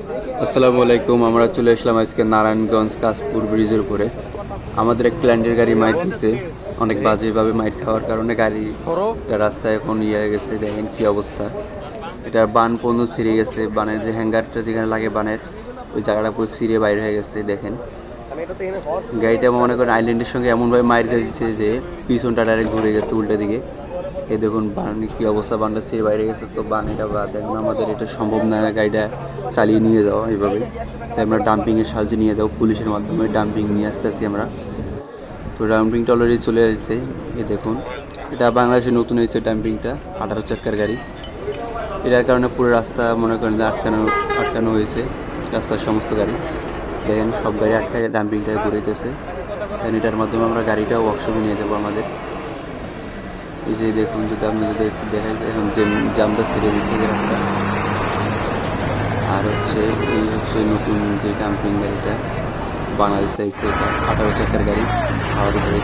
আসসালামু আলাইকুম। আমরা চলে আসলাম আজকে নারায়ণগঞ্জ কাশপুর ব্রিজের উপরে। আমাদের এক ক্লায়েন্টের গাড়ি মাইর দিছে, অনেক বাজেভাবে মাইর খাওয়ার কারণে গাড়িটা রাস্তায় এখন হয়ে গেছে। দেখেন কি অবস্থা, এটার বান পণ্য ছিঁড়ে গেছে। বানের যে হ্যাঙ্গারটা যেখানে লাগে বানের, ওই জায়গাটা পুরো ছিঁড়ে বাইরে হয়ে গেছে। দেখেন গাড়িটা মনে করেন আইল্যান্ডের সঙ্গে এমনভাবে মাইর দিয়েছে যে পিছনটা ডাইরেক্ট ঘুরে গেছে উল্টো দিকে। এই দেখুন বানের কি অবস্থা, বানটা ছিঁড়ে বাইরে গেছে। তো বান এটা বাদ, এখন আমাদের এটা সম্ভব না গাড়িটা চালিয়ে নিয়ে যাওয়া এইভাবে। তাই আমরা ডাম্পিংয়ের সাহায্যে নিয়ে যাবো, পুলিশের মাধ্যমে ডাম্পিং নিয়ে আসতেছি আমরা। তো ডাম্পিংটা অলরেডি চলে আসছে। এই দেখুন, এটা বাংলাদেশে নতুন হয়েছে ডাম্পিংটা, 18 চাক্কার গাড়ি। এটার কারণে পুরো রাস্তা মনে করেন যে আটকানো হয়েছে, রাস্তার সমস্ত গাড়ি। দেখেন সব গাড়ি আটকায় ডাম্পিংটা ঘুরেতেছে। এটার মাধ্যমে আমরা গাড়িটাও ওয়ার্কশপে নিয়ে যাবো আমাদের। এই যে দেখুন, যদি আপনি যদি একটু দেখাই, এখন যে জামটা ছেড়ে দিচ্ছে যে রাস্তা। আর এই হচ্ছে নতুন যে ডাম্পিং গাড়িটা বাংলাদেশে আইছে, এটা 18 চাকার গাড়ি, হাওয়ার উপরে।